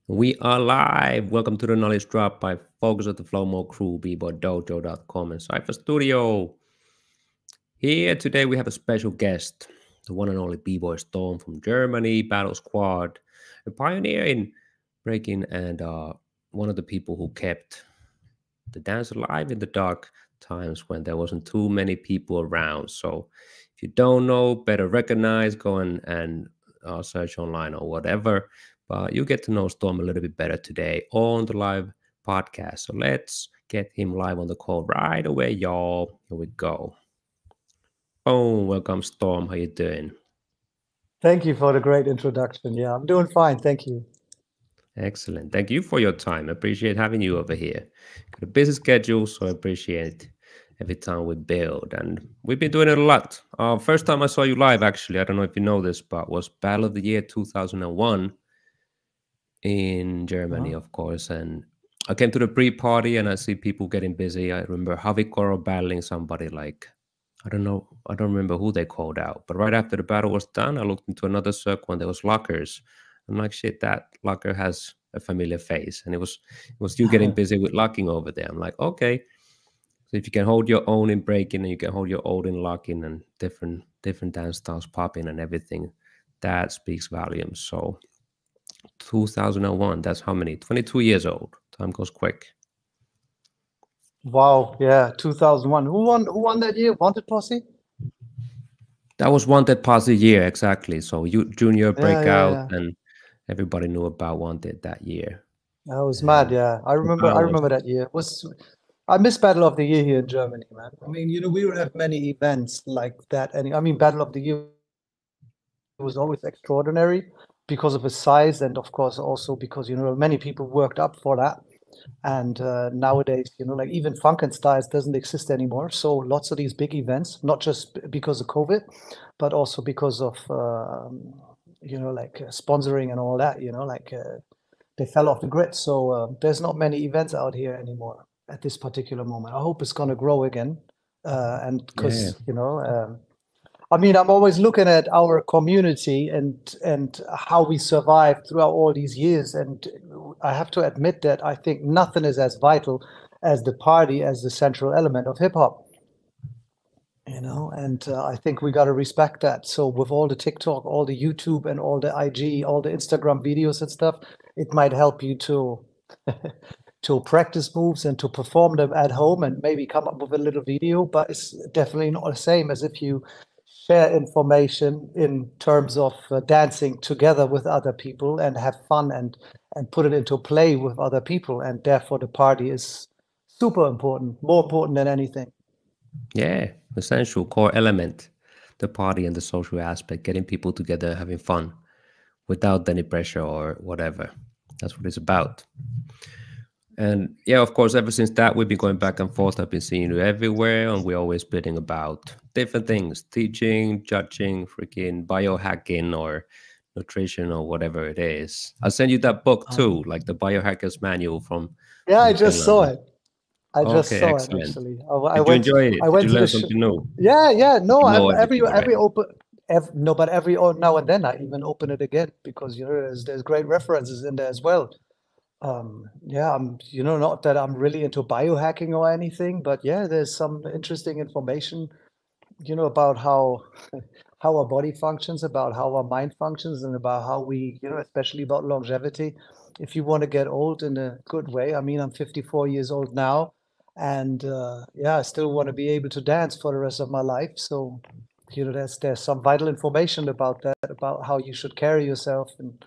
We are live. Welcome to the Knowledge Drop by Focus of the Flow Mode crew, Dojo.com and Cypher Studio. Here today we have a special guest, the one and only B-Boy Storm from Germany, Battle Squad, a pioneer in breaking and one of the people who kept the dance alive in the dark times when there wasn't too many people around. So if you don't know, better recognize, go and search online or whatever. But you get to know Storm a little bit better today on the live podcast. So let's get him live on the call right away, y'all. Here we go. Boom. Welcome, Storm. How you doing? Thank you for the great introduction. Yeah, I'm doing fine. Thank you. Excellent. Thank you for your time. I appreciate having you over here. Got a busy schedule, so I appreciate every time we build. And we've been doing it a lot. First time I saw you live, actually, I don't know if you know this, but was Battle of the Year 2001 in Germany, of course. And I came to the pre-party and I see people getting busy. I remember Havikoro battling somebody like, I don't remember who they called out. But right after the battle was done, I looked into another circle and there was lockers. I'm like, shit, that locker has a familiar face. And it was you getting busy with locking over there. I'm like, okay. So if you can hold your own in breaking and you can hold your own in locking and different dance styles popping and everything, that speaks volumes. So 2001, that's how many? 22 years old. Time goes quick. Wow, yeah, 2001. Who won that year? Wanted Posse? That was Wanted Posse year, exactly. So you Junior breakout and everybody knew about Wanted that year. That was mad, yeah. I remember that year. I miss Battle of the Year here in Germany, man. I mean, we don't have many events like that. Battle of the Year was always extraordinary because of its size and of course also because, many people worked up for that. And nowadays, like even Funkenstyles doesn't exist anymore. So lots of these big events, not just because of COVID, but also because of, sponsoring and all that, they fell off the grid. So there's not many events out here anymore at this particular moment. I hope it's going to grow again. And because, I'm always looking at our community and how we survived throughout all these years. And I have to admit that I think nothing is as vital as the party as the central element of hip hop. And I think we got to respect that. So with all the TikTok, all the YouTube and all the IG, all the Instagram videos and stuff, it might help you to to practice moves and to perform them at home and maybe come up with a little video, but it's definitely not the same as if you share information in terms of dancing together with other people and have fun and put it into play with other people. And therefore the party is super important, more important than anything. Yeah, essential core element, the party and the social aspect, getting people together, having fun without any pressure or whatever. That's what it's about. And yeah, of course, ever since that, we've been going back and forth. I've been seeing you everywhere, and we're always splitting about different things, teaching, judging, freaking biohacking or nutrition or whatever it is. I'll send you that book too, like the Biohacker's Manual from I just saw it. I just Okay, saw excellent. it actually. Did you enjoy it? Did you learn something new? Yeah. No, You know every everything already. now and then I even open it again because there's great references in there as well. I'm not that I'm really into biohacking or anything, but yeah, there's some interesting information, about how our body functions, about how our mind functions, and about how we, especially about longevity. If you want to get old in a good way, I mean, I'm 54 years old now, and I still want to be able to dance for the rest of my life. So, there's some vital information about that, about how you should carry yourself and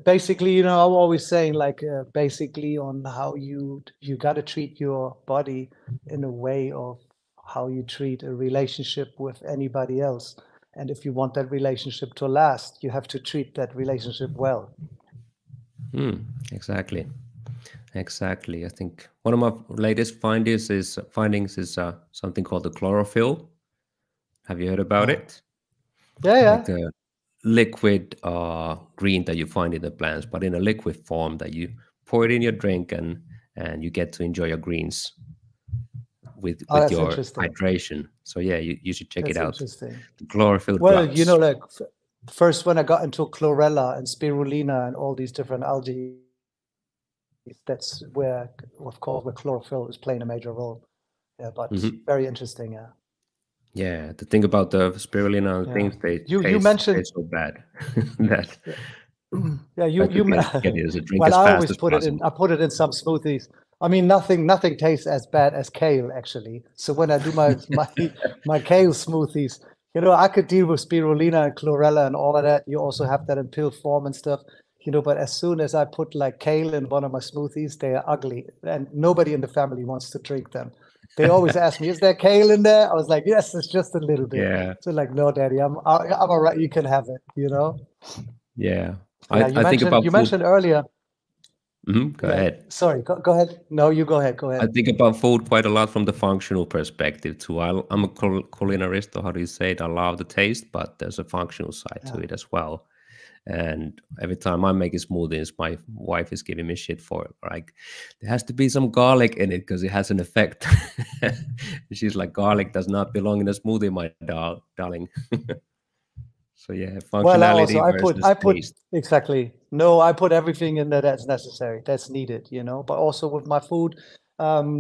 basically, I'm always saying basically on how you got to treat your body in a way of how you treat a relationship with anybody else. And if you want that relationship to last, you have to treat that relationship well. Exactly. I think one of my latest findings is something called the chlorophyll. Have you heard about it? Yeah. Like the liquid green that you find in the plants, but in a liquid form that you pour it in your drink and you get to enjoy your greens with your hydration. So yeah, you should check it out. Interesting. The chlorophyll Well, drops. first when I got into chlorella and spirulina and all these different algae, that's where, of course, where chlorophyll is playing a major role. Yeah, but Hmm. very interesting. Yeah, Yeah, the thing about the spirulina and yeah. things, they You taste mentioned, so bad that yeah, yeah. try to You. get it as a drink Well, as I fast always as put it in. possible. I put it in some smoothies. I mean, nothing tastes as bad as kale actually. So when I do my kale smoothies, I could deal with spirulina and chlorella and all of that. You also have that in pill form and stuff. But as soon as I put like kale in one of my smoothies, they are ugly, and nobody in the family wants to drink them. They always ask me, "Is there kale in there?" I was like, "Yes, it's just a little bit." Yeah, So like, "No, Daddy, I'm all right. You can have it." yeah. Yeah, I think about you food. mentioned earlier. Go Yeah, ahead. sorry, go ahead. No, you go ahead. Go I ahead. think about food quite a lot from the functional perspective too. I'm a culinarist, or how do you say it? I love the taste, but there's a functional side to Yeah. it as well. And every time I'm making smoothies, my wife is giving me shit for it. Like, there has to be some garlic in it because it has an effect. She's like, garlic does not belong in a smoothie, my darling. So yeah, Well, also functionality versus I put taste. exactly. No, I put everything in there that's necessary, that's needed. But also with my food,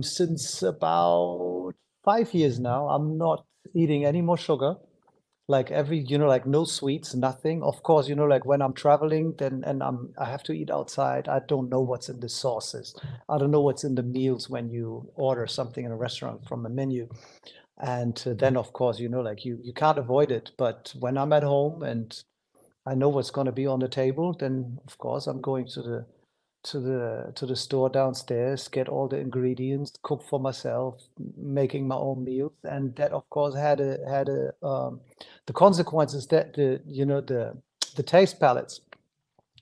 since about 5 years now, I'm not eating any more sugar. Like like no sweets, nothing. Of course, like when I'm traveling, then and I have to eat outside. I don't know what's in the sauces. I don't know what's in the meals when you order something in a restaurant from a menu. And then, of course, like you can't avoid it. But when I'm at home and I know what's going to be on the table, then of course I'm going to the store downstairs, get all the ingredients, cook for myself, making my own meals, and that of course had a the consequences that the taste palettes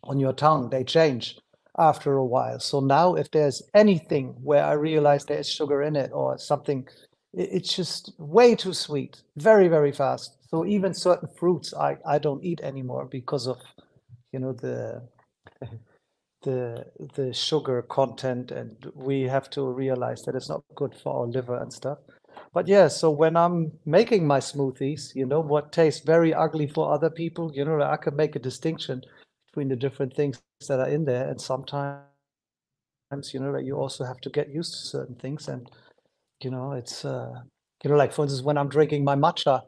on your tongue, they change after a while. So now if there's anything where I realize there's sugar in it or something, it's just way too sweet, very, very fast. So even certain fruits I don't eat anymore because of, you know, the the the sugar content, and we have to realize that it's not good for our liver and stuff. But yeah, so when I'm making my smoothies, what tastes very ugly for other people, I can make a distinction between the different things that are in there. And sometimes, you also have to get used to certain things. And, it's, like for instance, when I'm drinking my matcha,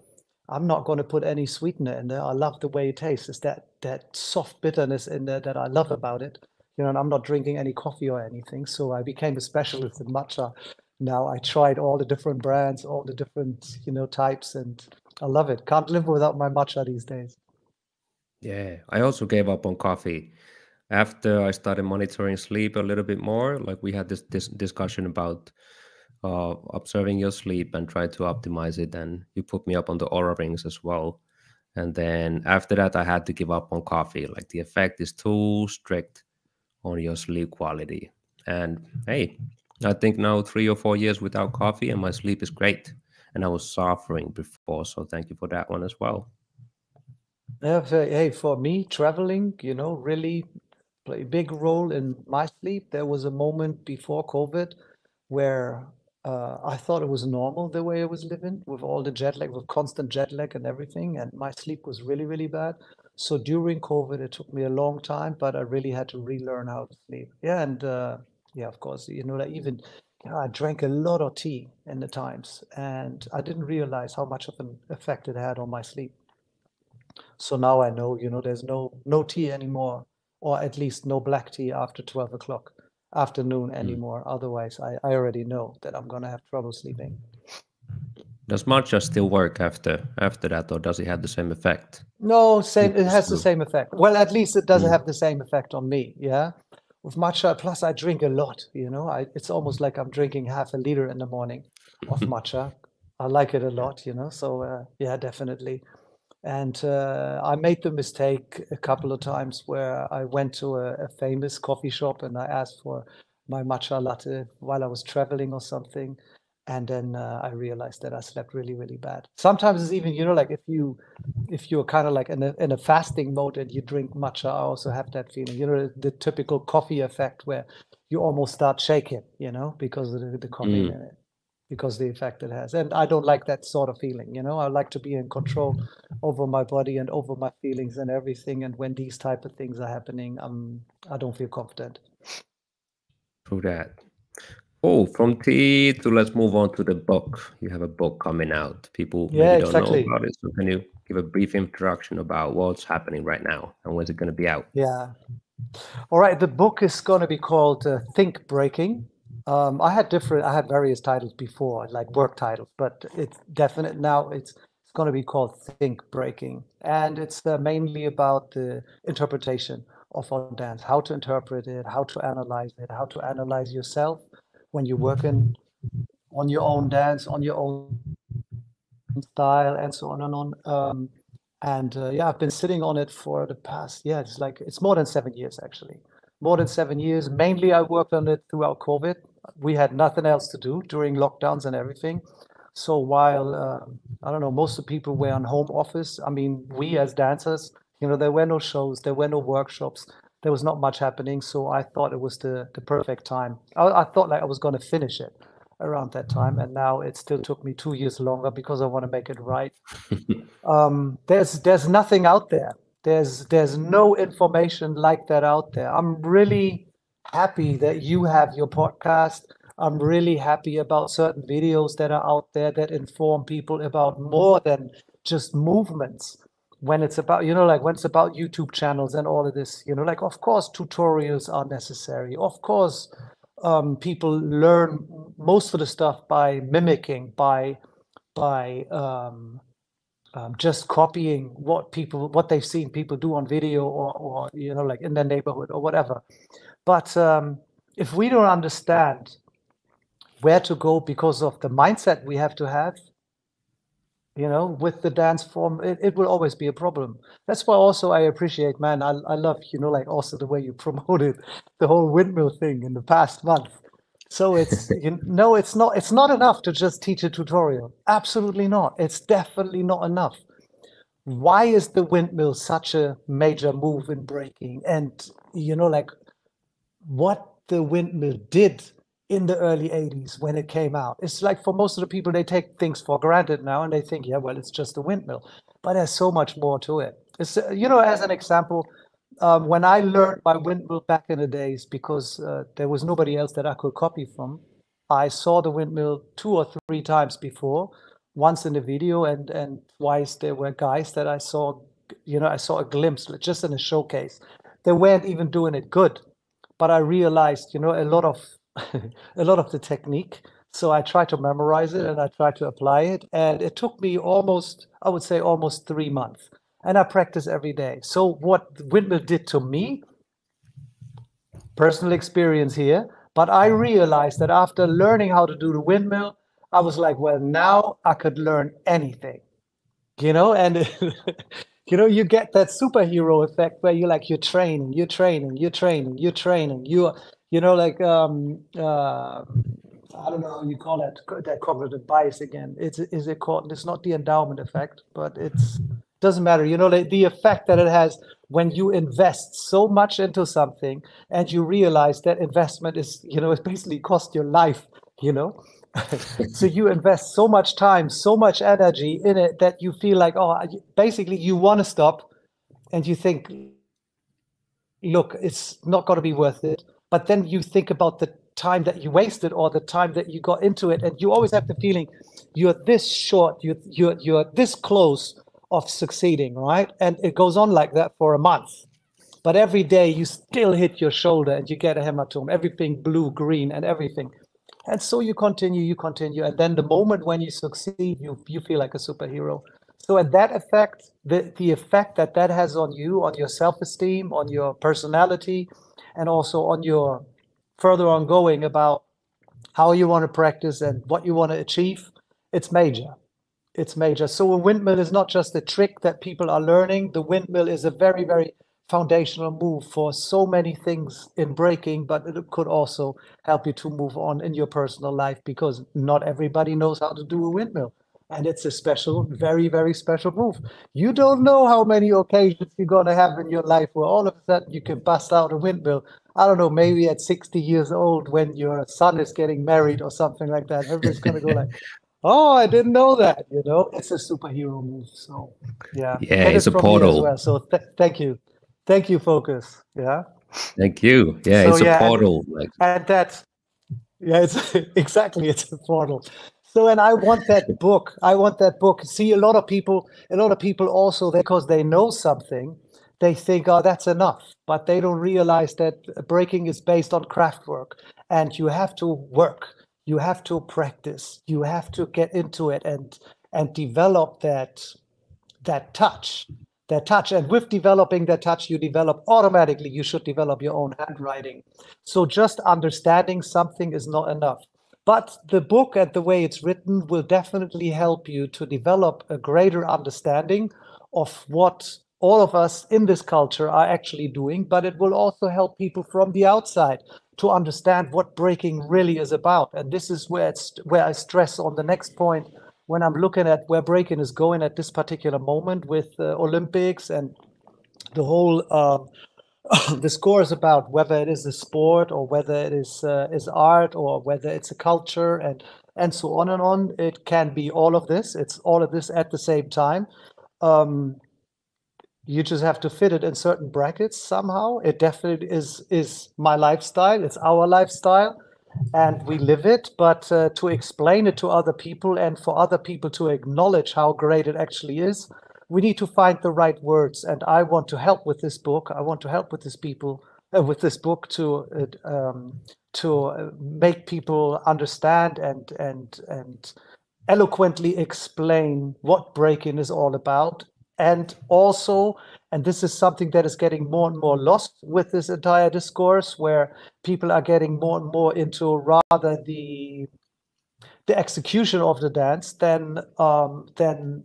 I'm not going to put any sweetener in there. I love the way it tastes. It's that soft bitterness in there that I love about it. And I'm not drinking any coffee or anything. So I became a specialist in matcha. Now I tried all the different brands, all the different, types, and I love it. Can't live without my matcha these days. Yeah, I also gave up on coffee after I started monitoring sleep a little bit more. Like, we had this discussion about observing your sleep and try to optimize it. And you put me up on the Aura rings as well. And then after that, I had to give up on coffee. Like, the effect is too strict on your sleep quality. And hey, I think now 3 or 4 years without coffee and my sleep is great. And I was suffering before, so thank you for that one as well. Yeah, hey, for me, traveling, really play a big role in my sleep. There was a moment before COVID where I thought it was normal the way I was living with all the jet lag, with constant jet lag and everything, and my sleep was really, really bad. So during COVID, it took me a long time, but I really had to relearn how to sleep. Yeah, and yeah, of course, like even I drank a lot of tea in the times, and I didn't realize how much of an effect it had on my sleep. So now I know, there's no tea anymore, or at least no black tea after 12 o'clock afternoon Mm. anymore. Otherwise, I already know that I'm gonna have trouble sleeping. Does matcha still work after that, or does it have the same effect? No, It same. It used has the to. same effect. Well, at least it doesn't Mm. have the same effect on me. Yeah, with matcha. Plus, I drink a lot. It's almost like I'm drinking half a liter in the morning of matcha. I like it a Yeah. lot. So yeah, definitely. And I made the mistake a couple of times where I went to a famous coffee shop and I asked for my matcha latte while I was traveling or something. And then I realized that I slept really, really bad. Sometimes it's even, like if you're kind of like in a fasting mode and you drink matcha, I also have that feeling. The typical coffee effect where you almost start shaking, because of the caffeine Mm. in it. because the effect it has. And I don't like that sort of feeling, you know. I like to be in control over my body and over my feelings and everything. And when these type of things are happening, I don't feel confident. True that. Oh, from tea to let's move on to the book. You have a book coming out. People Yeah, maybe don't know exactly. about it. So can you give a brief introduction about what's happening right now and when's it going to be out? Yeah. All right. The book is going to be called Think Breaking. I had various titles before, like work titles, but it's definite now. It's going to be called Think Breaking, and it's mainly about the interpretation of our dance, how to interpret it, how to analyze it, how to analyze yourself when you're working on your own dance, on your own style, and so on and on. And yeah, I've been sitting on it for the past, yeah, it's more than 7 years actually. More than 7 years. Mainly, I worked on it throughout COVID. We had nothing else to do during lockdowns and everything. So while I don't know, most of the people were on home office. I mean, we as dancers, you know, there were no shows, there were no workshops, there was not much happening. So I thought it was the perfect time. I thought like I was going to finish it around that time, and now it still took me 2 years longer because I want to make it right. There's nothing out there. There's no information like that out there. I'm really happy that you have your podcast. I'm really happy about certain videos that are out there that inform people about more than just movements. When it's about, you know, like when it's about YouTube channels and all of this, you know, like of course tutorials are necessary. Of course, people learn most of the stuff by mimicking, by just copying what they've seen people do on video or you know, like in their neighborhood or whatever. But if we don't understand where to go because of the mindset we have to have, you know, with the dance form, it will always be a problem. That's why also I appreciate, man, I love, you know, like also the way you promoted the whole windmill thing in the past month. So it's, you know, it's not enough to just teach a tutorial. Absolutely not. It's definitely not enough. Why is the windmill such a major move in breaking? And you know, like what the windmill did in the early 80s when it came out. It's like for most of the people, they take things for granted now and they think, yeah, well, it's just a windmill. But there's so much more to it. It's, you know, as an example, when I learned my windmill back in the days, because there was nobody else that I could copy from, I saw the windmill 2 or 3 times before, once in the video and twice there were guys that I saw, you know, I saw a glimpse just in a showcase. They weren't even doing it good, but I realized, you know, a lot of a lot of the technique. So I tried to memorize it and I tried to apply it, and it took me almost, I would say, almost 3 months. And I practice every day. So what windmill did to me, personal experience here, but I realized that after learning how to do the windmill, I was like, well, now I could learn anything, you know, and you know, you get that superhero effect where you're training, you're training, you're training, you're training, you know, like I don't know how you call that cognitive bias again. Is it called? It's not the endowment effect, but it's doesn't matter. You know, the effect that it has when you invest so much into something and you realize that investment is, you know, it basically cost your life. You know, so you invest so much time, so much energy in it that you feel like, oh, basically you want to stop, and you think, look, it's not going to be worth it. But then you think about the time that you wasted or the time that you got into it, and you always have the feeling you're this short, you're this close of succeeding, right? And it goes on like that for a month. But every day you still hit your shoulder and you get a hematome, everything blue, green, and everything. And so you continue, and then the moment when you succeed, you feel like a superhero. So, and that effect, the effect that that has on you, on your self-esteem, on your personality, and also on your further ongoing about how you want to practice and what you want to achieve, it's major. It's major. So a windmill is not just a trick that people are learning. The windmill is a very, very foundational move for so many things in breaking, but it could also help you to move on in your personal life because not everybody knows how to do a windmill. And it's a special, very, very special move. You don't know how many occasions you're going to have in your life where all of a sudden you can bust out a windmill I don't know, maybe at 60 years old when your son is getting married or something like that, everybody's gonna go like, "Oh, I didn't know that," you know? It's a superhero move. So yeah, Yeah, get it's it a from me as portal. well. So th thank you. Thank you, Focus. Yeah. Thank you. Yeah, So it's a yeah, portal. Like, and that's yeah, it's exactly it's a portal. So and I want that book. I want that book. See, a lot of people also because they know something, they think, oh, that's enough. But they don't realize that breaking is based on craft work, and you have to work. You have to practice. You have to get into it and develop that touch. And with developing that touch, you develop automatically, you should develop your own handwriting. So just understanding something is not enough. But the book and the way it's written will definitely help you to develop a greater understanding of what all of us in this culture are actually doing. But it will also help people from the outside to understand what breaking really is about. And this is where I stress on the next point when I'm looking at where breaking is going at this particular moment with the Olympics and the whole the scores about whether it is a sport or whether it is art or whether it's a culture and so on and on. It can be all of this. It's all of this at the same time. Um, you just have to fit it in certain brackets somehow. It definitely is my lifestyle. It's our lifestyle, and we live it. But to explain it to other people and for other people to acknowledge how great it actually is, we need to find the right words. And I want to help with this book. I want to help with this people with this book to make people understand and eloquently explain what break-in is all about. And also, and this is something that is getting more and more lost with this entire discourse, where people are getting more and more into rather the execution of the dance than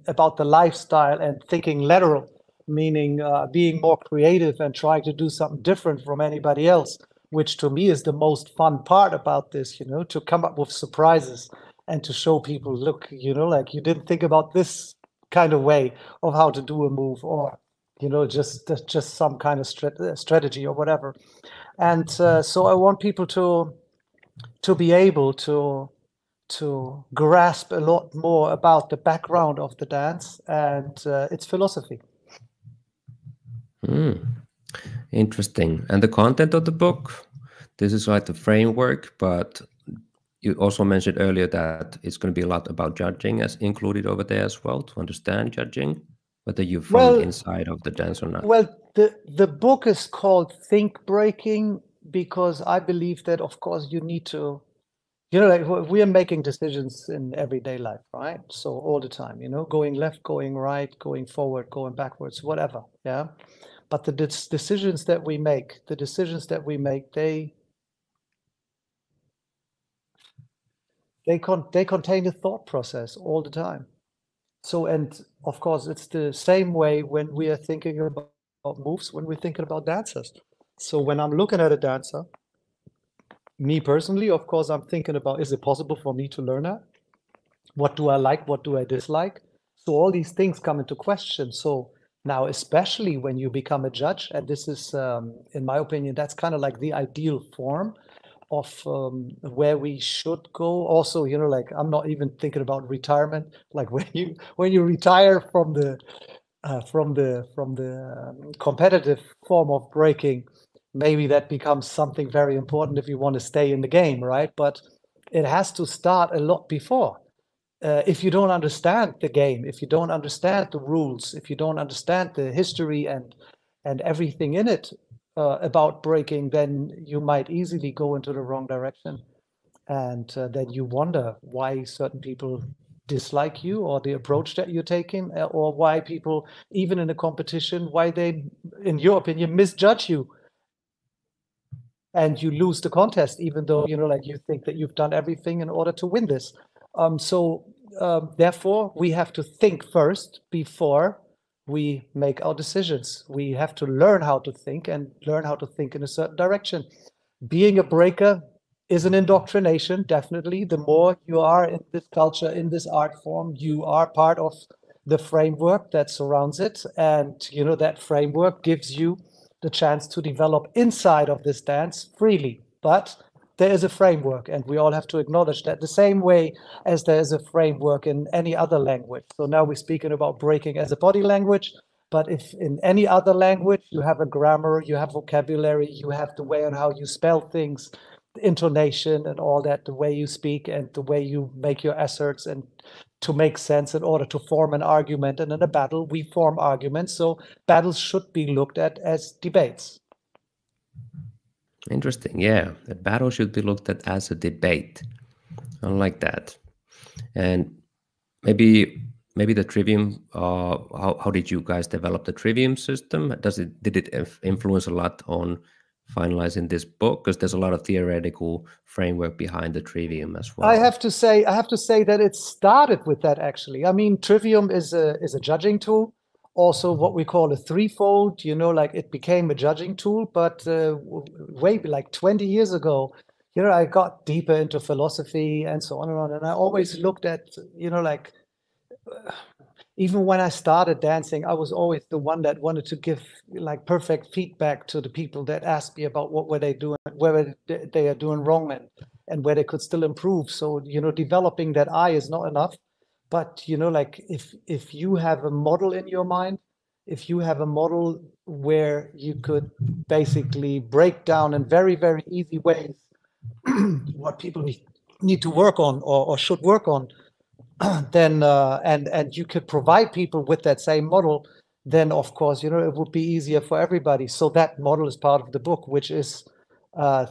about the lifestyle and thinking lateral, meaning being more creative and trying to do something different from anybody else, which to me is the most fun part about this, to come up with surprises and to show people, look, like you didn't think about this kind of way of how to do a move, or just some kind of strategy or whatever. And so I want people to be able to grasp a lot more about the background of the dance and its philosophy. hmm, interesting. And the content of the book, this is like the framework, but you also mentioned earlier that it's going to be a lot about judging as included over there as well to understand judging, whether you're from Well, inside of the dance or not. well, the book is called Think Breaking because I believe that, of course, you need to, like we are making decisions in everyday life, right? So all the time, going left, going right, going forward, going backwards, whatever. Yeah. But the decisions that we make, they contain a thought process all the time. So, and of course, it's the same way when we are thinking about moves, when we're thinking about dancers. So when I'm looking at a dancer, me personally, of course, I'm thinking about, is it possible for me to learn that? What do I like? What do I dislike? So all these things come into question. So now, especially when you become a judge, and this is, in my opinion, that's kind of like the ideal form of where we should go. Also, like I'm not even thinking about retirement. Like when you retire from the competitive form of breaking, maybe that becomes something very important if you want to stay in the game, right? But it has to start a lot before. If you don't understand the game, if you don't understand the rules, if you don't understand the history and everything in it about breaking, then you might easily go into the wrong direction. And then you wonder why certain people dislike you or the approach that you're taking, or why people, even in a competition, why they, in your opinion, misjudge you and you lose the contest, even though, like you think that you've done everything in order to win this. Therefore, we have to think first before we make our decisions. We have to learn how to think and learn how to think in a certain direction. Being a breaker is an indoctrination, definitely. The more you are in this culture, in this art form, you are part of the framework that surrounds it. And, that framework gives you the chance to develop inside of this dance freely. But there is a framework, and we all have to acknowledge that the same way as there is a framework in any other language. So now we're speaking about breaking as a body language, but if in any other language you have a grammar, you have vocabulary, you have the way on how you spell things, the intonation and all that, the way you speak and the way you make your asserts and to make sense in order to form an argument. And in a battle, we form arguments. So battles should be looked at as debates. Interesting. Yeah, the battle should be looked at as a debate. I like that. And maybe the trivium. How did you guys develop the trivium system? Did it influence a lot on finalizing this book? Because there's a lot of theoretical framework behind the trivium as I well. have to say that it started with that actually. I mean, Trivium is a judging tool, also what we call a threefold. Like it became a judging tool, but way like 20 years ago, I got deeper into philosophy and so on and on, and I always looked at, like even when I started dancing, I was always the one that wanted to give like perfect feedback to the people that asked me about what were they doing, where they are doing wrong, and where they could still improve. So, developing that eye is not enough. But, like if you have a model in your mind, if you have a model where you could basically break down in very, very easy ways what people need to work on or should work on, then and you could provide people with that same model, then of course it would be easier for everybody. So that model is part of the book, which is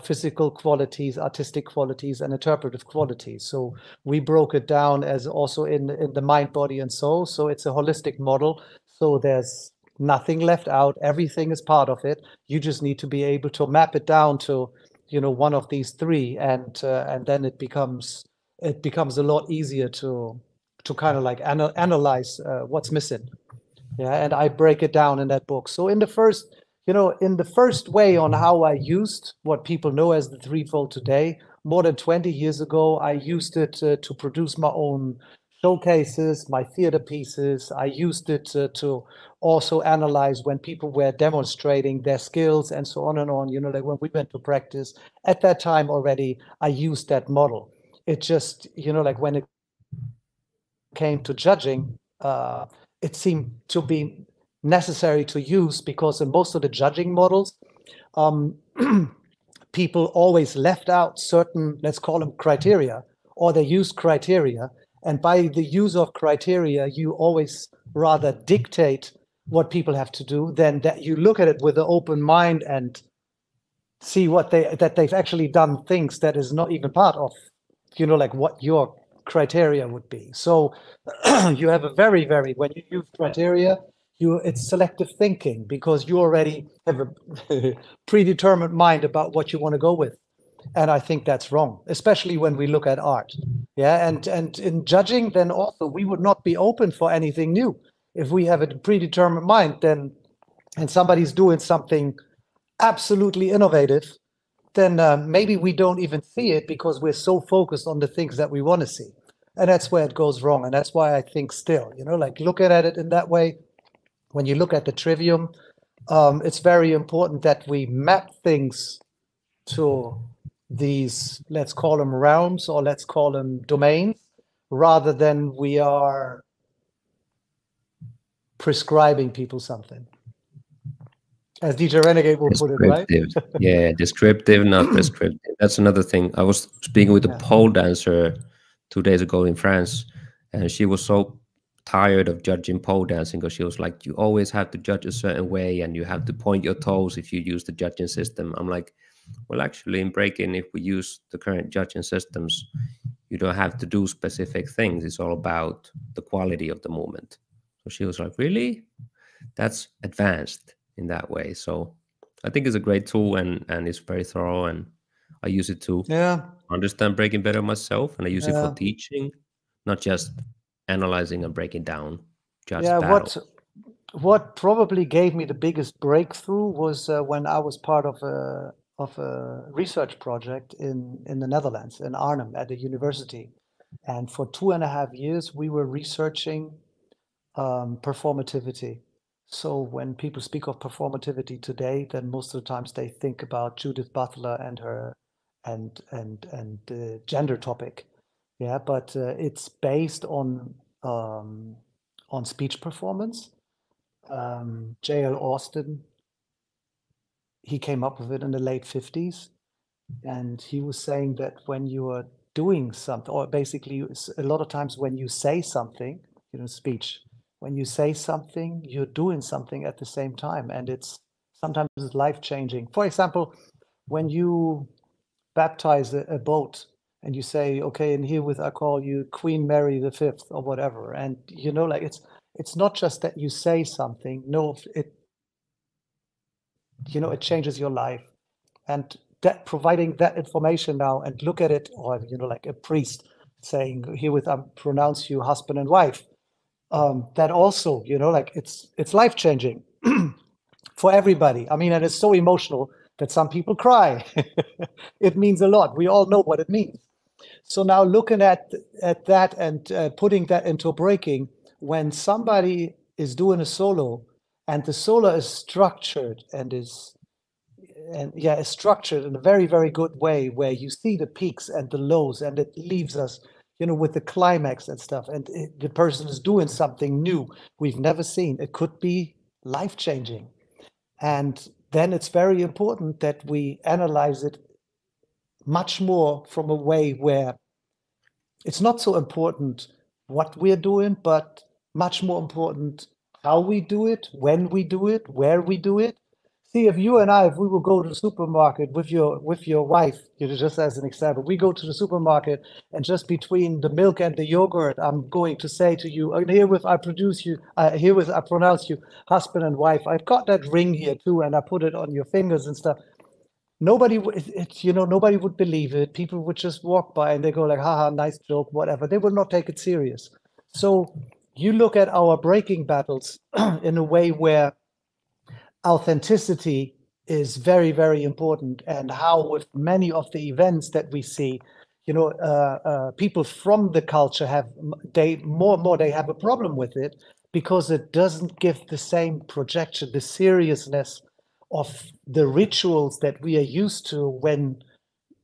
physical qualities, artistic qualities, and interpretive qualities. So we broke it down as also in the mind, body, and soul. So it's a holistic model. So there's nothing left out. Everything is part of it. You just need to be able to map it down to one of these three, and then it becomes a lot easier to kind of like analyze what's missing. Yeah, and I break it down in that book. So in the first way on how I used what people know as the threefold today, more than 20 years ago, I used it to produce my own showcases, my theater pieces. I used it to also analyze when people were demonstrating their skills and so on and on. Like when we went to practice, at that time already, I used that model. It just, like when it came to judging, it seemed to be necessary to use because in most of the judging models, um, people always left out certain, let's call them criteria, or they use criteria. And by the use of criteria, you always rather dictate what people have to do than that you look at it with an open mind and see that they've actually done things that is not even part of, like what your criteria would be. So you have a very, very, when you use criteria, it's selective thinking because you already have a predetermined mind about what you want to go with. And I think that's wrong, especially when we look at art. Yeah, and in judging, then also we would not be open for anything new. If we have a predetermined mind, then and somebody's doing something absolutely innovative, then maybe we don't even see it because we're so focused on the things that we want to see. And that's where it goes wrong. And that's why I think still, like looking at it in that way, when you look at the trivium, it's very important that we map things to these, let's call them realms or let's call them domains, rather than we are prescribing people something. As DJ Renegade will put it, right? Descriptive. Yeah, descriptive, not prescriptive. That's another thing. I was speaking with a Yeah. pole dancer 2 days ago in France, and she was so tired of judging pole dancing because she was like, you always have to judge a certain way and you have to point your toes if you use the judging system. I'm like, well, actually, in breaking, if we use the current judging systems, you don't have to do specific things. It's all about the quality of the movement. So she was like, really? That's advanced in that way. So I think it's a great tool and it's very thorough and I use it to Yeah. understand breaking better myself and I use it for Yeah. teaching, not just analyzing and breaking down just Yeah. battle. What probably gave me the biggest breakthrough was when I was part of a research project in the Netherlands, in Arnhem, at a university. And for 2.5 years, we were researching performativity. So when people speak of performativity today, then most of the times they think about Judith Butler and her and the gender topic. Yeah, but it's based on speech performance. J.L. Austin, he came up with it in the late 50s, and he was saying that when you are doing something, or basically a lot of times when you say something, speech, when you say something, you're doing something at the same time, and it's sometimes it's life changing. For example, when you baptize a boat and you say, okay, and herewith I call you Queen Mary the Fifth or whatever, and like it's not just that you say something. No, it changes your life. And that providing that information now and look at it, or like a priest saying, herewith I pronounce you husband and wife. That also, like it's life changing for everybody. I mean, and it's so emotional that some people cry. It means a lot. We all know what it means. So now looking at that and putting that into breaking, when somebody is doing a solo and the solo is structured is structured in a very, very good way where you see the peaks and the lows and it leaves us, with the climax and stuff. And the person is doing something new we've never seen. It could be life changing. And then it's very important that we analyze it much more from a way where it's not so important what we're doing, but much more important how we do it, when we do it, where we do it. See, if you and I, if we will go to the supermarket with your wife, just as an example, we go to the supermarket and just between the milk and the yogurt, I'm going to say to you, and herewith I pronounce you husband and wife. I've got that ring here too, and I put it on your fingers and stuff. Nobody would believe it. People would just walk by and they go like, haha, nice joke, whatever. They would not take it serious. So you look at our breaking battles in a way where authenticity is very, very important, and how with many of the events that we see, people from the culture they more and more they have a problem with it because it doesn't give the same projection, the seriousness of the rituals that we are used to when,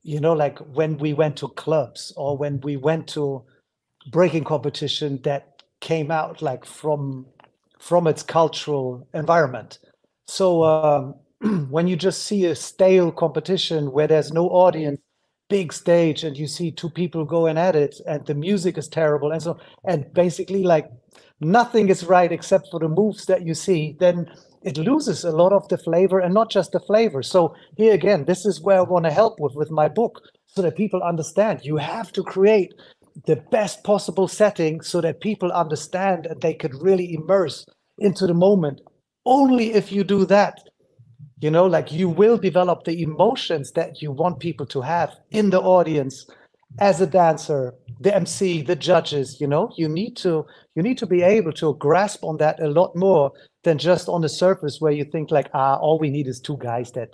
like when we went to clubs or when we went to breaking competition that came out like from its cultural environment. So when you just see a stale competition where there's no audience, big stage, and you see two people going at it, and the music is terrible, and basically like nothing is right except for the moves that you see, then it loses a lot of the flavor, and not just the flavor. So here again, this is where I want to help with my book, so that people understand you have to create the best possible setting so that people understand and they could really immerse into the moment. Only if you do that, like you will develop the emotions that you want people to have in the audience, as a dancer, the MC, the judges. You need to be able to grasp on that a lot more than just on the surface where you think like, all we need is two guys that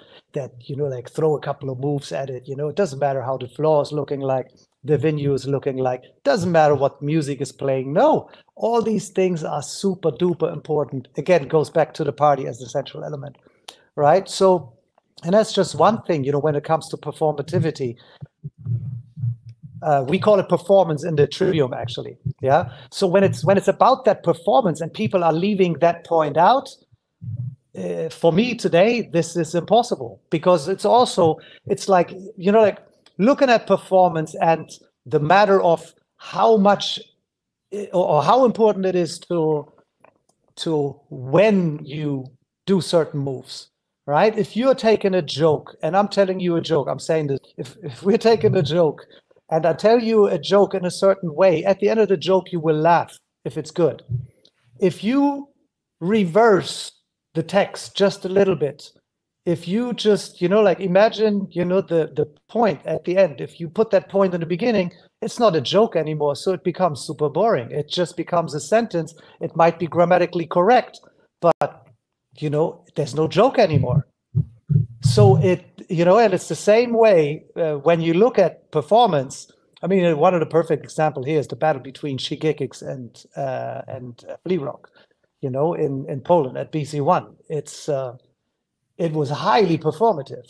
like throw a couple of moves at it. It doesn't matter how the floor is looking like, the venue is looking like, doesn't matter what music is playing. No, all these things are super duper important. Again, it goes back to the party as the central element, right? So, and that's just one thing, when it comes to performativity. We call it performance in the trivium, actually. Yeah. So when it's about that performance and people are leaving that point out, for me today, this is impossible, because it's like, like looking at performance and the matter of how much or how important it is to when you do certain moves, right? If you're taking a joke and I'm telling you a joke, I'm saying this, if we're taking a joke and I tell you a joke in a certain way, at the end of the joke, you will laugh if it's good. If you reverse the text just a little bit, if you just, like imagine, the point at the end, if you put that point in the beginning, it's not a joke anymore. So it becomes super boring. It just becomes a sentence. It might be grammatically correct, but, there's no joke anymore. So and it's the same way when you look at performance. I mean, one of the perfect example here is the battle between Shigekix and Flea Rock. in Poland at BC1. It was highly performative.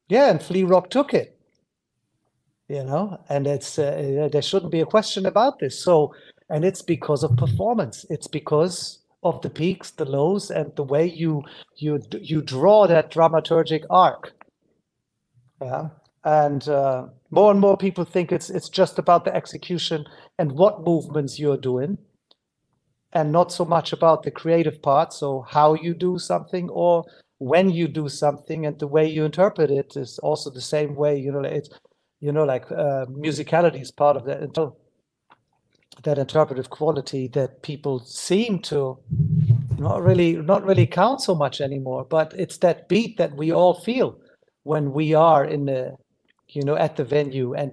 Yeah, and Flea Rock took it, and there shouldn't be a question about this. So, and it's because of performance. It's because of the peaks, the lows, and the way you draw that dramaturgic arc. Yeah, and more people think it's just about the execution and what movements you're doing, and not so much about the creative part. So how you do something or when you do something, and the way you interpret it is also the same way. It's like musicality is part of that interpretive quality that people seem to not really count so much anymore. But it's that beat that we all feel when we are at the venue, and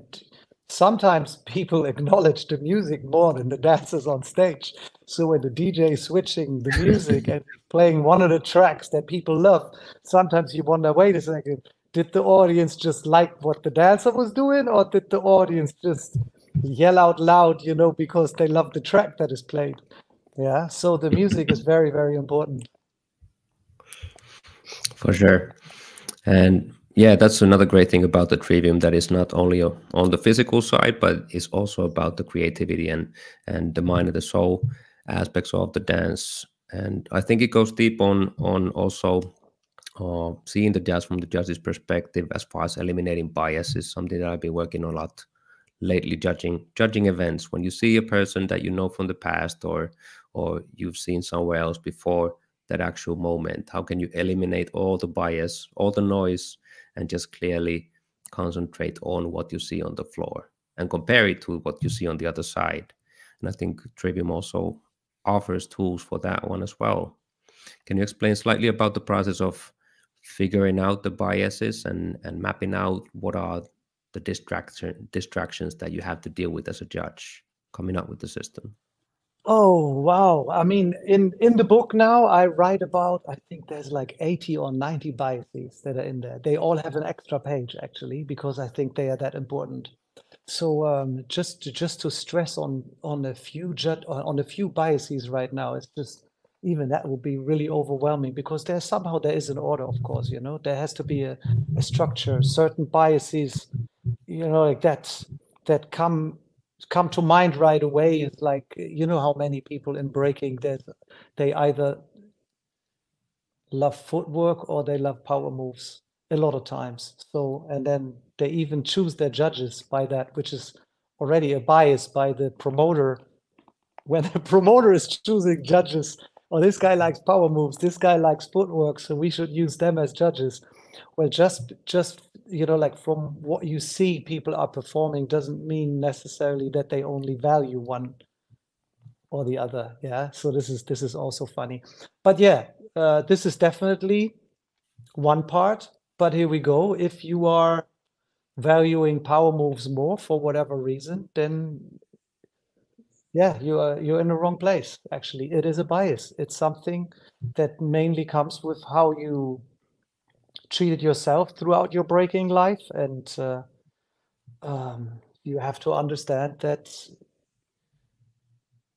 sometimes people acknowledge the music more than the dancers on stage. So when the DJ is switching the music and playing one of the tracks that people love, sometimes you wonder, wait a second, did the audience just like what the dancer was doing, or did the audience just yell out loud, because they love the track that is played? Yeah, so the music is very, very important. For sure. And yeah, that's another great thing about the trivium, that is not only on the physical side, but it's also about the creativity and the mind and the soul aspects of the dance. And I think it goes deep on also seeing the jazz from the judge's perspective, as far as eliminating bias is something that I've been working on a lot lately, judging events. When you see a person that you know from the past, or you've seen somewhere else before that actual moment, how can you eliminate all the bias, all the noise, and just clearly concentrate on what you see on the floor and compare it to what you see on the other side? And I think Trivium also offers tools for that one as well. Can you explain slightly about the process of figuring out the biases and mapping out what are the distractions that you have to deal with as a judge, coming up with the system? Oh, wow. I mean, in the book now, I write about, I think there's like 80 or 90 biases that are in there. They all have an extra page, actually, because I think they are that important. So just to stress on a few biases right now, it's just, even that will be really overwhelming, because there is an order, of course. There has to be a structure. Certain biases, like that come to mind right away. It's like, how many people in breaking, they either love footwork or they love power moves a lot of times. So, and then they even choose their judges by that, which is already a bias by the promoter. When the promoter is choosing judges, oh, this guy likes power moves, this guy likes footwork, so we should use them as judges. Well, just like from what you see people are performing doesn't mean necessarily that they only value one or the other. Yeah, so this is also funny. But yeah, this is definitely one part. But here we go. If you are valuing power moves more for whatever reason, then yeah, you're in the wrong place. Actually, it is a bias. It's something that mainly comes with how you treated yourself throughout your breaking life, and you have to understand that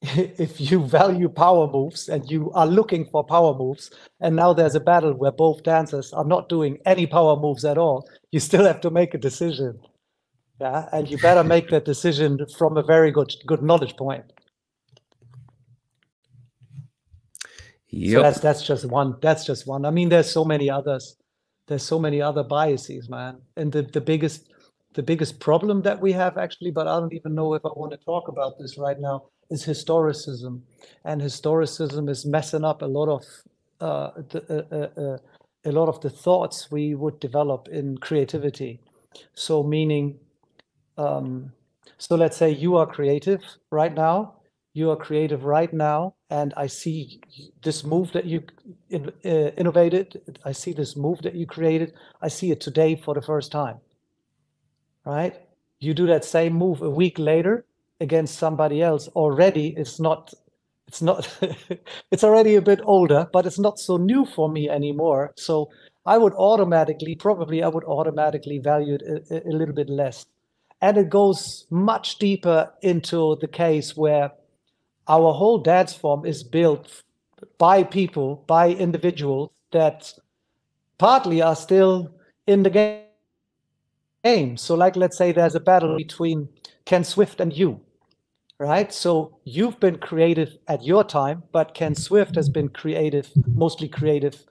if you value power moves and you are looking for power moves, and now there's a battle where both dancers are not doing any power moves at all, you still have to make a decision. Yeah, and you better make that decision from a very good knowledge point. So Yep. that's just one. I mean, there's so many others. There's so many other biases, man. And the biggest problem that we have, actually, but I don't even know if I want to talk about this right now, is historicism. And historicism is messing up a lot of the thoughts we would develop in creativity. So meaning, so let's say you are creative right now. You are creative right now, and I see this move that you innovated. I see this move that you created. I see it today for the first time, right? You do that same move a week later against somebody else. Already, it's not, it's already a bit older, but it's not so new for me anymore. So I would automatically value it a little bit less. And it goes much deeper into the case where our whole dance form is built by people, by individuals that partly are still in the game. So like, let's say there's a battle between Ken Swift and you, right? So you've been creative at your time, but Ken Swift has been creative, mostly creative,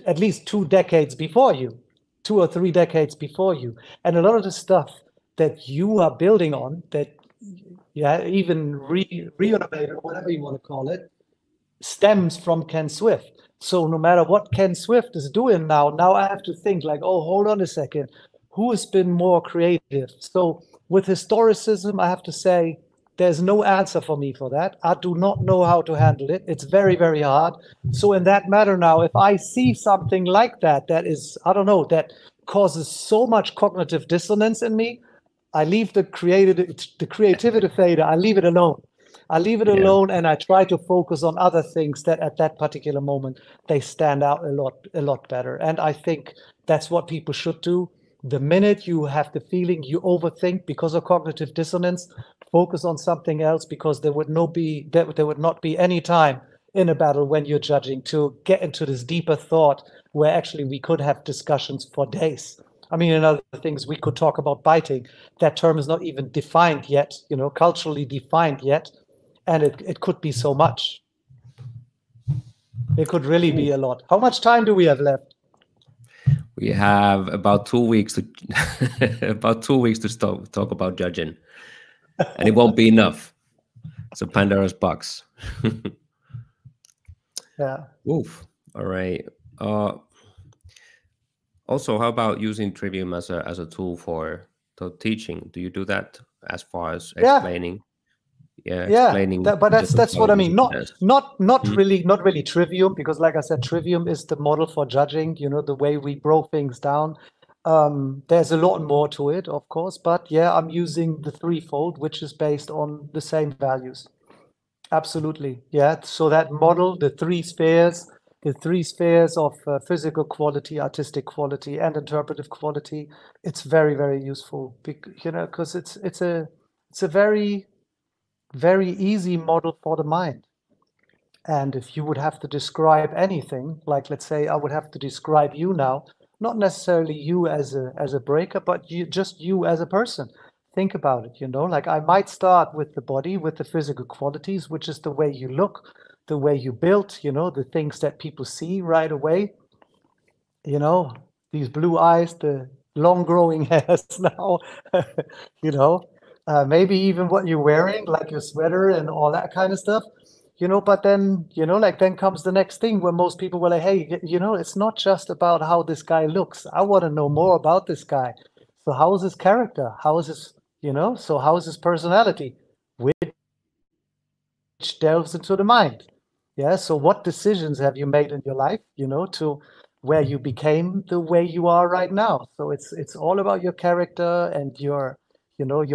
at least 2 decades before you, 2 or 3 decades before you. And a lot of the stuff that you are building on, that, yeah, even re-innovate or whatever you want to call it, stems from Ken Swift. So no matter what Ken Swift is doing now I have to think like, oh, hold on a second, who has been more creative? So with historicism, I have to say there's no answer for me for that. I do not know how to handle it. It's very, very hard. So in that matter now, if I see something like that, that is, I don't know, that causes so much cognitive dissonance in me, I leave the creativity fader, I leave it alone. I leave it Yeah. alone and I try to focus on other things that at that particular moment they stand out a lot better. And I think that's what people should do. The minute you have the feeling you overthink because of cognitive dissonance, focus on something else, because there would not be any time in a battle when you're judging to get into this deeper thought where actually we could have discussions for days. I mean, in other things, we could talk about biting. That term is not even defined yet, culturally defined yet. And it could be so much. It could really be Ooh. a lot. How much time do we have left? We have about 2 weeks to about 2 weeks to talk about judging, and it won't be enough. It's a Pandora's box. Yeah. Oof. All right. Uh, Also, how about using Trivium as a tool for the teaching? Do you do that as far as Yeah. explaining? Yeah, Yeah. explaining But the that's what I technologies mean. and tests. Mhm. Not really Trivium, because like I said, Trivium is the model for judging, the way we broke things down. There's a lot more to it, of course, but yeah, I'm using the threefold, which is based on the same values. Absolutely. Yeah. So that model, the three spheres of physical quality, artistic quality, and interpretive quality, it's very, very useful, because it's a very, very easy model for the mind. And if you would have to describe anything, like let's say I would have to describe you now, not necessarily you as a breaker, but you as a person. Think about it, like I might start with the body, with the physical qualities, which is the way you look, the way you build, the things that people see right away, you know, these blue eyes, the long growing hairs now, you know, maybe even what you're wearing, like your sweater and all that kind of stuff, but then, like then comes the next thing where most people were like, hey, it's not just about how this guy looks. I want to know more about this guy. So how is his character? How is his, so how is his personality? Which delves into the mind. Yeah. So what decisions have you made in your life, to where you became the way you are right now? So it's all about your character and your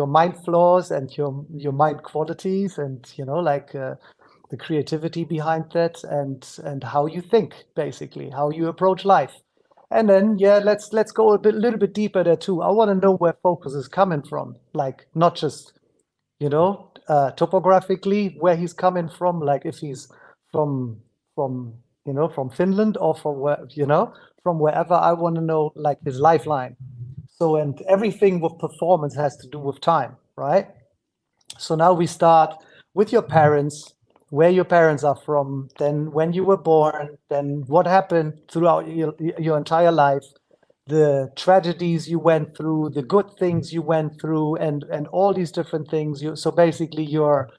mind flaws and your mind qualities, and like the creativity behind that, and how you think, basically how you approach life. And then, yeah, let's go little bit deeper there too. I want to know where focus is coming from, like not just topographically where he's coming from, like if he's from from from Finland, or from where, from wherever. I want to know like his lifeline. So, and everything with performance has to do with time, right? So now we start with your parents, where your parents are from, then when you were born, then what happened throughout your entire life, the tragedies you went through, the good things you went through, and all these different things. So basically your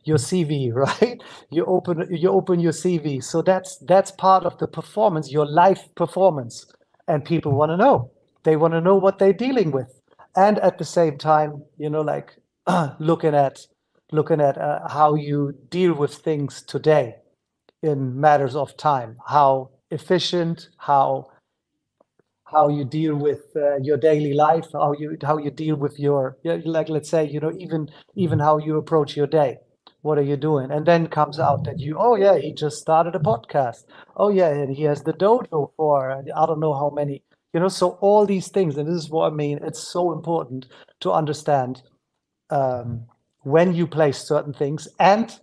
CV, right? You open your CV. So that's part of the performance, your life performance. And people want to know. They want to know what they're dealing with. And at the same time, like looking at how you deal with things today in matters of time, how efficient, how you deal with your daily life, how you deal with your, yeah, like let's say, even how you approach your day. What are you doing? And then comes out that oh yeah, he just started a podcast. Oh yeah, and he has the dojo for I don't know how many. So all these things, and this is what I mean. It's so important to understand um, when you place certain things, and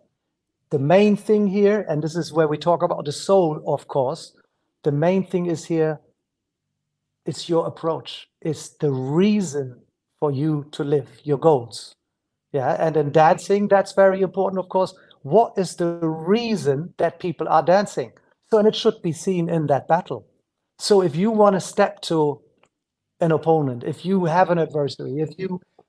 The main thing here, and this is where we talk about the soul, of course, the main thing is here, it's your approach. It's the reason for you to live, your goals. Yeah, and in dancing, that's very important, of course. What is the reason that people are dancing? So, and it should be seen in that battle. So, if you want to step to an opponent, if you have an adversary,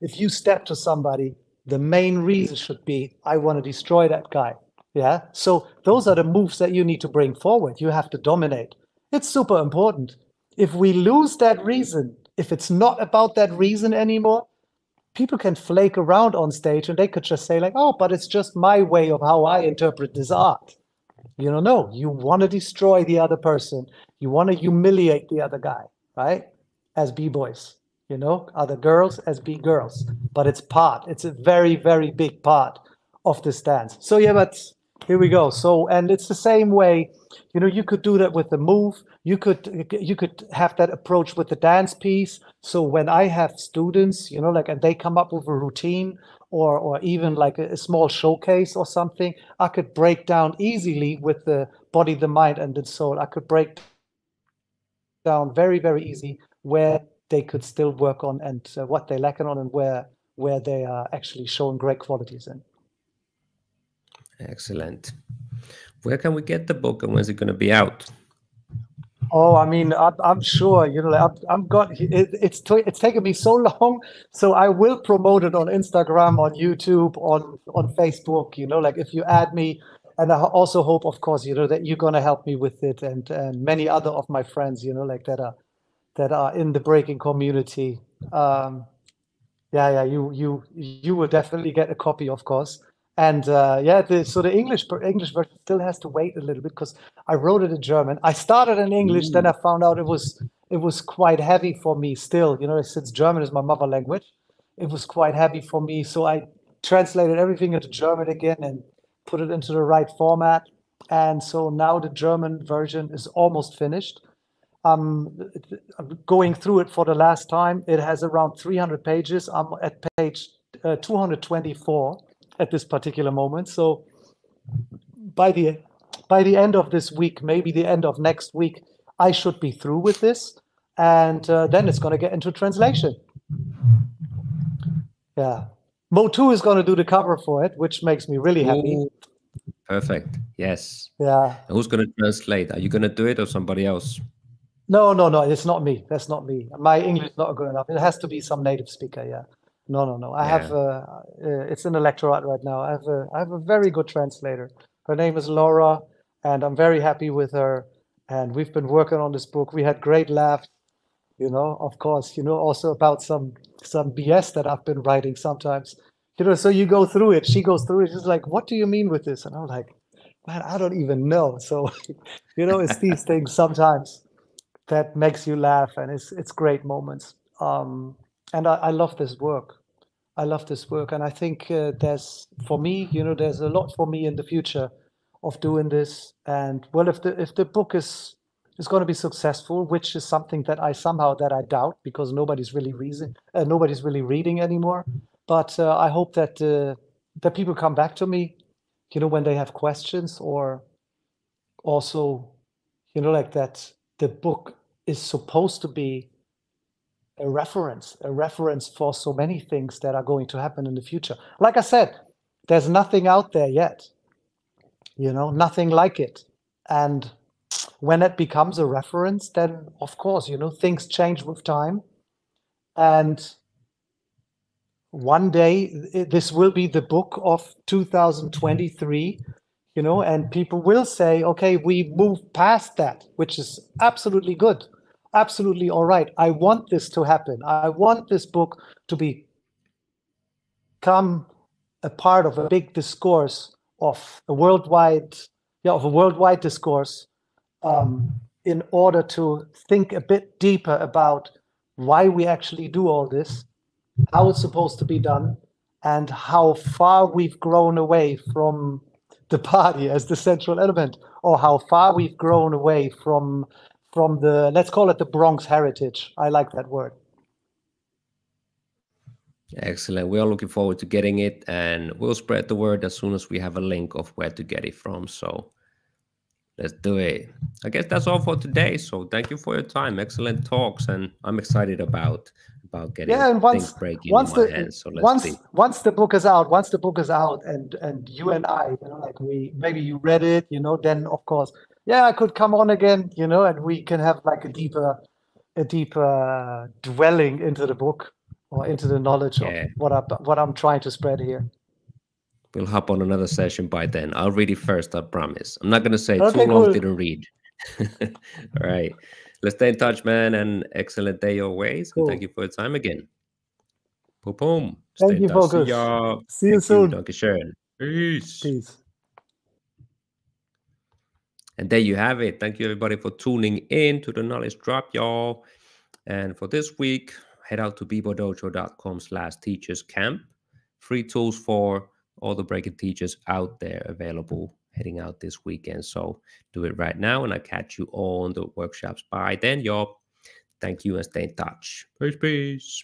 if you step to somebody, the main reason should be, I want to destroy that guy. Yeah. So those are the moves that you need to bring forward. You have to dominate. It's super important. If we lose that reason, if it's not about that reason anymore, people can flake around on stage and they could just say like, oh, but it's just my way of how I interpret this art. You don't know. You want to destroy the other person. You want to humiliate the other guy, right? As B-boys, other girls as B-girls. But it's a very, very big part of this dance. So yeah, but here we go. So, and it's the same way, you could do that with the move. You could have that approach with the dance piece. So when I have students, like, and they come up with a routine or even like a small showcase or something, I could break down easily with the body, the mind, and the soul. I could break down very, very easy where they could still work on and what they're lacking on and where they are actually showing great qualities in. Excellent. Where can we get the book and when's it going to be out? Oh, I mean, I'm sure, like, I'm got it's taken me so long, so I will promote it on Instagram, on YouTube, on Facebook, like if you add me, and I also hope, of course, that you're gonna help me with it, and many other of my friends, like that are in the breaking community. Um, yeah, you will definitely get a copy, of course. And yeah, so the English version still has to wait a little bit because I wrote it in German. I started in English, then I Ooh, found out it was quite heavy for me still, since German is my mother language. It was quite heavy for me, so I translated everything into German again and put it into the right format. And so now the German version is almost finished. I'm going through it for the last time. It has around 300 pages. I'm at page 224 at this particular moment. So by the by the end of this week, maybe the end of next week, I should be through with this, and then it's going to get into translation. Yeah, Mo2 is going to do the cover for it, which makes me really happy. ooh, perfect. Yes. Yeah. And who's going to translate? Are you going to do it or somebody else? No, no, no. It's not me. That's not me. My English is not good enough. It has to be some native speaker. Yeah. No, no, no. I have. Yeah. It's in the lectorate right now. I have a very good translator. Her name is Laura, and I'm very happy with her. And we've been working on this book. We had great laughs. Of course. Also about some BS that I've been writing sometimes. So you go through it. She goes through it. She's like, "What do you mean with this?" And I'm like, "Man, I don't even know." So, it's these things sometimes that makes you laugh, and it's great moments. And I love this work. I love this work, and I think there's for me, there's a lot for me in the future of doing this. And well, if the book is going to be successful, which is something that I doubt because nobody's really reading anymore. But I hope that people come back to me, when they have questions, or also, like that the book is supposed to be a reference for so many things that are going to happen in the future. Like I said, there's nothing out there yet, nothing like it. And when it becomes a reference, then of course, things change with time. And one day this will be the book of 2023, and people will say, okay, we moved past that, which is absolutely good, absolutely all right. I want this to happen. I want this book to become a part of a big discourse of a worldwide discourse, in order to think a bit deeper about why we actually do all this, how it's supposed to be done, and how far we've grown away from the party as the central element, or how far we've grown away from the, let's call it, the Bronx heritage. I like that word. Excellent. We are looking forward to getting it, and we'll spread the word as soon as we have a link of where to get it from. So let's do it. I guess that's all for today. So thank you for your time. Excellent talks, and I'm excited about getting Yeah, and things breaking in my hands. So let's see. once the book is out, and you and I, like we maybe you read it, then of course, yeah, I could come on again, and we can have like a deeper dwelling into the book or into the knowledge of Yeah, what I'm trying to spread here. we'll hop on another session by then. I'll read it first, I promise. I'm not gonna say too Okay, long cool, didn't read. All right. Let's stay in touch, man, and excellent day your ways. And thank cool. you for your time again. Boom, boom. Stay Thank in you, touch. See Focus. ya. See you Thank you. soon. Danke schön. Peace. Peace. And there you have it. Thank you, everybody, for tuning in to the Knowledge Drop, y'all. And for this week, head out to bibodojo.com/teachers camp. Free tools for all the breaking teachers out there available heading out this weekend. So do it right now, and I'll catch you on the workshops by then, y'all. Thank you and stay in touch. Peace, peace.